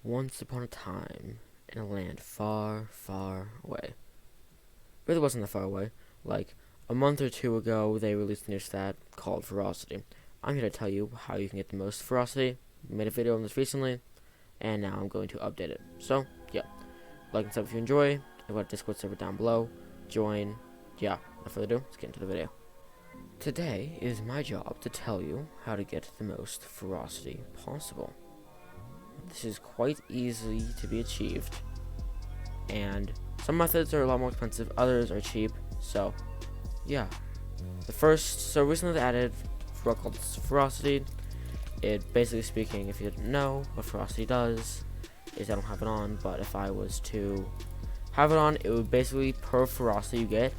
Once upon a time, in a land far, far away. Really wasn't that far away. Like, a month or two ago, they released a new stat called Ferocity. I'm here to tell you how you can get the most Ferocity. I made a video on this recently, and now I'm going to update it. So, yeah. Like and sub if you enjoy. I've got a Discord server down below. Join. Yeah, without further ado, let's get into the video. Today, it is my job to tell you how to get the most Ferocity possible. This is quite easy to be achieved, and some methods are a lot more expensive, others are cheap, so yeah. Recently they added what called Ferocity. It basically speaking, if you didn't know what Ferocity does, is I don't have it on, but if I was to have it on, it would basically, per Ferocity you get,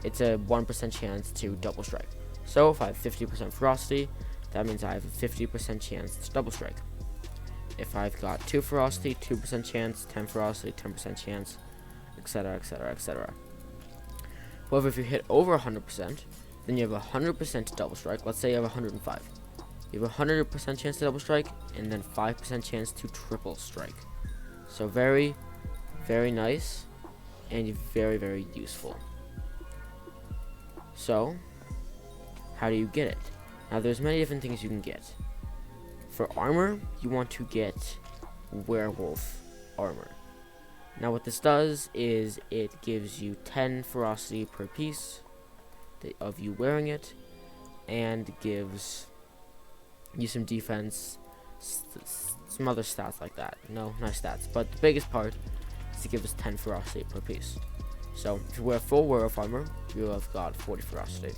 it's a 1% chance to double strike. So if I have 50% Ferocity, that means I have a 50% chance to double strike. If I've got 2 Ferocity, 2% chance, 10 Ferocity, 10% chance, etc, etc, etc. However, if you hit over 100%, then you have a 100% double strike. Let's say you have 105. You have a 100% chance to double strike, and then 5% chance to triple strike. So very, very nice, and very, very useful. So, how do you get it? Now, there's many different things you can get. For armor, you want to get werewolf armor. Now what this does is it gives you 10 ferocity per piece of you wearing it, and gives you some defense, some other stats like that. No, not stats, but the biggest part is to give us 10 ferocity per piece. So if you wear full werewolf armor, you have got 40 ferocity.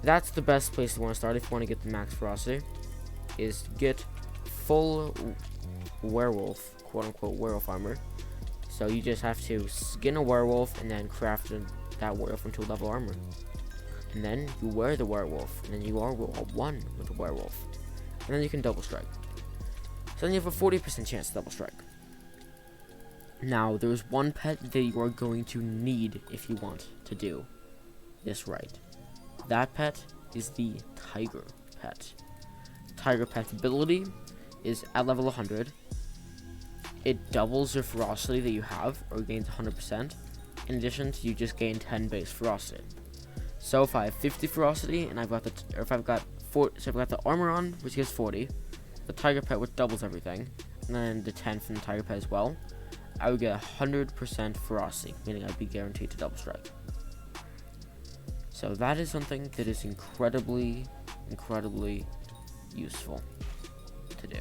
That's the best place to want to start if you want to get the max ferocity. Is get full werewolf, quote-unquote werewolf armor. So you just have to skin a werewolf and then craft that werewolf into level armor. And then you wear the werewolf, and then you are one with the werewolf. And then you can double strike. So then you have a 40% chance to double strike. Now, there's one pet that you are going to need if you want to do this right. That pet is the tiger pet. Tiger pet ability is at level 100. It doubles your ferocity that you have, or gains 100%. In addition to, you just gain 10 base ferocity. So if I have 50 ferocity and I've got if I've got the armor on, which gives 40, the tiger pet, which doubles everything, and then the 10 from the tiger pet as well, I would get 100% ferocity, meaning I'd be guaranteed to double strike. So that is something that is incredibly, incredibly useful to do.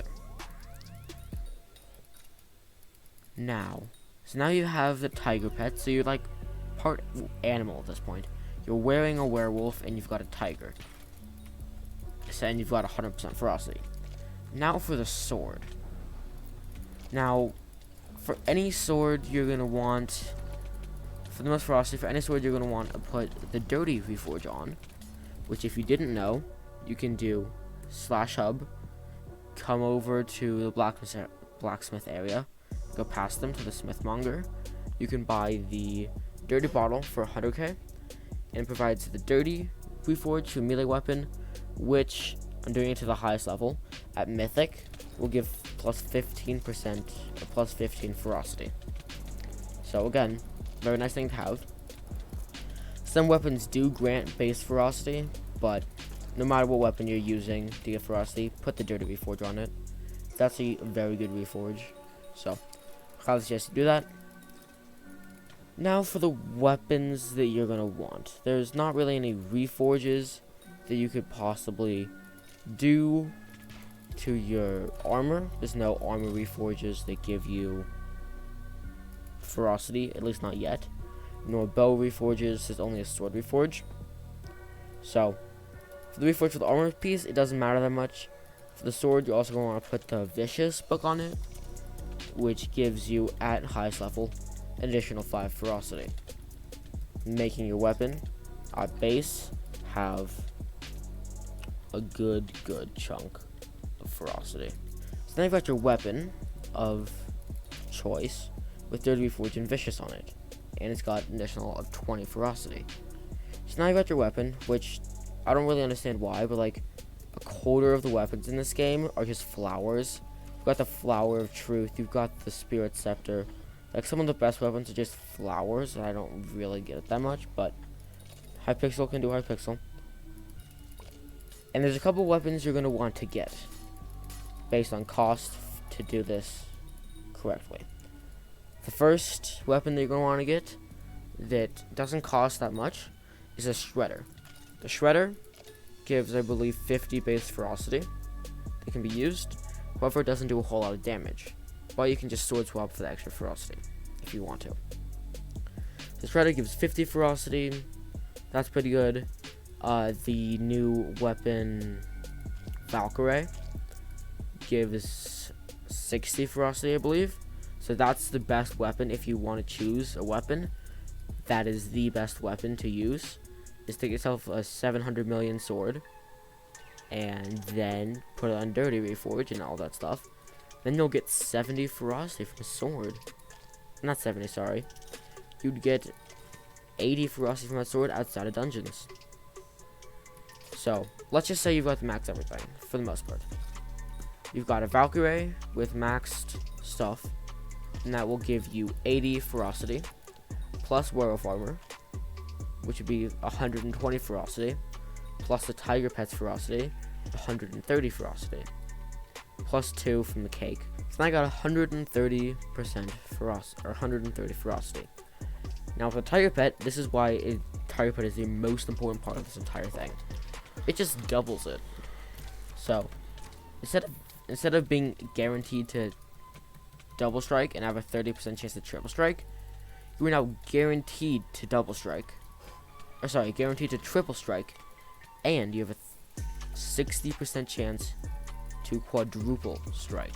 Now you have the tiger pet, so you're like part animal at this point. You're wearing a werewolf and you've got a tiger. So, and you've got 100% ferocity. Now for the sword. Now, for any sword you're gonna want, for the most ferocity, for any sword you're gonna want to put the dirty reforge on, which if you didn't know, you can do /hub, come over to the blacksmith area, go past them to the smithmonger. You can buy the dirty bottle for 100k, and it provides the dirty reforge to a melee weapon, which I'm doing it to the highest level at mythic will give plus 15% or plus 15 ferocity. So again, very nice thing to have. Some weapons do grant base ferocity, but no matter what weapon you're using to get ferocity, put the dirty reforge on it. That's a very good reforge. So I highly suggest you do that. Now for the weapons that you're gonna want. There's not really any reforges that you could possibly do to your armor. There's no armor reforges that give you ferocity, at least not yet. Nor bow reforges, there's only a sword reforge. So for the reforge for the armor piece, it doesn't matter that much. For the sword, you're also going to want to put the Vicious book on it, which gives you, at highest level, an additional 5 ferocity, making your weapon at base have a good chunk of ferocity. So now you've got your weapon of choice with Dirty Reforge and Vicious on it, and it's got an additional of 20 ferocity. So now you've got your weapon, which I don't really understand why, but like a quarter of the weapons in this game are just flowers, You've got the Flower of Truth. You've got the Spirit Scepter. Like, some of the best weapons are just flowers. I don't really get it that much, but Hypixel can do Hypixel. And there's a couple weapons you're going to want to get based on cost to do this correctly. The first weapon that you're going to want to get that doesn't cost that much is a Shredder. The Shredder gives, I believe, 50 base ferocity. It can be used. However, it doesn't do a whole lot of damage. But you can just sword swap for the extra ferocity if you want to. The Shredder gives 50 ferocity. That's pretty good. The new weapon Valkyrie gives 60 ferocity, I believe. So that's the best weapon if you want to choose a weapon. That is the best weapon to use. Is to get yourself a 700 million sword and then put it on Dirty Reforge and all that stuff. Then you'll get 70 ferocity from a sword. Not 70, sorry. You'd get 80 ferocity from that sword outside of dungeons. So, let's just say you've got the max everything, for the most part. You've got a Valkyrie with maxed stuff, and that will give you 80 ferocity, plus werewolf armor, which would be 120 ferocity, plus the tiger pet's ferocity, 130 ferocity, plus 2 from the cake. So now I got 130% ferocity, or 130 ferocity. Now with the tiger pet, this is why tiger pet is the most important part of this entire thing. It just doubles it. So instead of being guaranteed to double strike and have a 30% chance to triple strike, you are now guaranteed to double strike. Or sorry, guaranteed to triple strike, and you have a 60% chance to quadruple strike.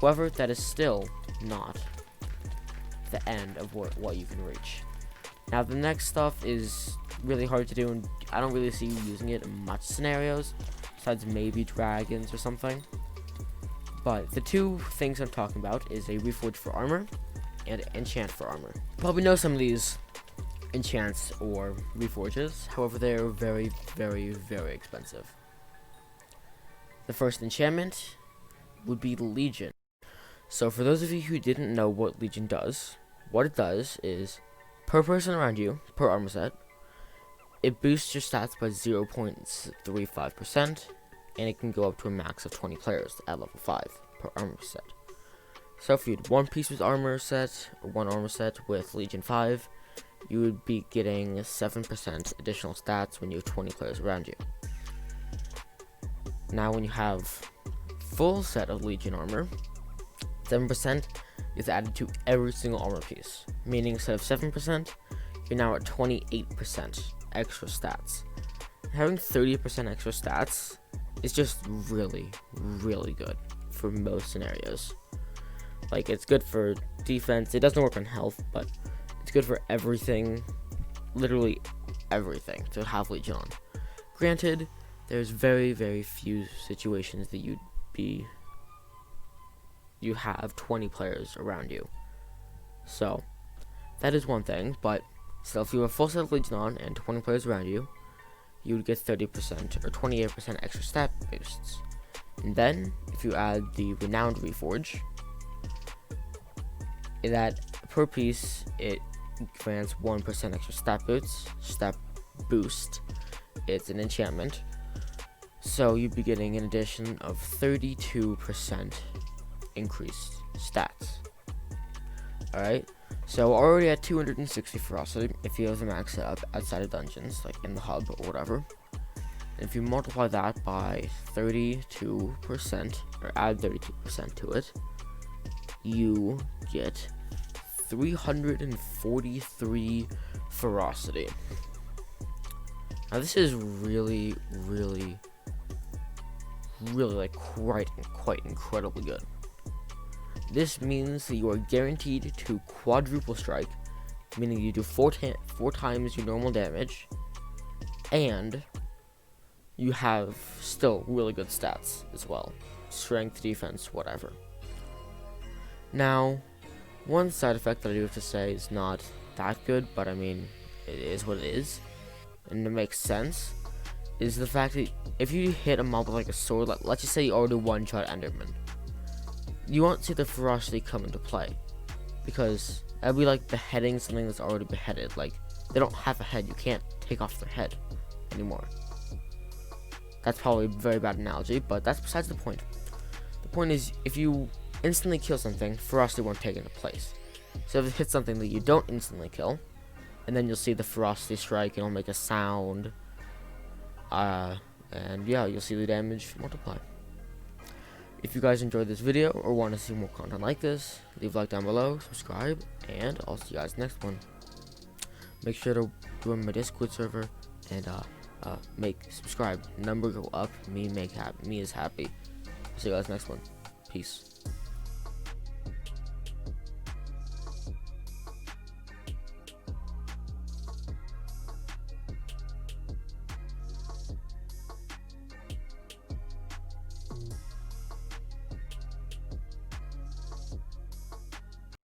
However, that is still not the end of what you can reach. Now the next stuff is really hard to do, and I don't really see you using it in much scenarios, besides maybe dragons or something. But the two things I'm talking about is a Reforge for armor and enchant for armor. You probably know some of these enchants or reforges, however they are very, very, very expensive. The first enchantment would be Legion. So for those of you who didn't know what Legion does, what it does is, per person around you, per armor set, it boosts your stats by 0.35%, and it can go up to a max of 20 players at level 5 per armor set. So if you had one piece with armor set, or one armor set with Legion 5, you would be getting 7% additional stats when you have 20 players around you. Now when you have full set of Legion armor, 7% is added to every single armor piece, meaning instead of 7%, you're now at 28% extra stats. Having 30% extra stats is just really, really good for most scenarios. Like, it's good for defense. It doesn't work on health, but it's good for everything, literally everything, to have Legion on. Granted, there's very, very few situations that you have 20 players around you. So, that is one thing, but still, if you have a full set of Legion on and 20 players around you, you would get 30% or 28% extra stat boosts. And then, if you add the Renowned Reforge, that per piece, it grants 1% extra stat boost. It's an enchantment. So you'd be getting an addition of 32% increased stats. Alright, so already at 260 ferocity if you have the max set up outside of dungeons, like in the hub or whatever. And if you multiply that by 32%, or add 32% to it, you get 343 ferocity. Now this is really, really, really like quite incredibly good. This means that you are guaranteed to quadruple strike, meaning you do four times your normal damage, and you have still really good stats as well. Strength, defense, whatever. Now, one side effect that I do have to say is not that good, but I mean, it is what it is, and it makes sense, is the fact that if you hit a mob with like a sword, like let's just say you already one-shot Enderman, you won't see the ferocity come into play, because that'd be like beheading something that's already beheaded. Like, they don't have a head, you can't take off their head anymore. That's probably a very bad analogy, but that's besides the point. The point is, if you instantly kill something, ferocity won't take into place. So if it hits something that you don't instantly kill, and then you'll see the ferocity strike, it'll make a sound, and yeah, you'll see the damage multiply. If you guys enjoyed this video or want to see more content like this, leave a like down below, subscribe, and I'll see you guys next one. Make sure to join my Discord server and make subscribe number go up. Me is happy. See you guys next one. Peace.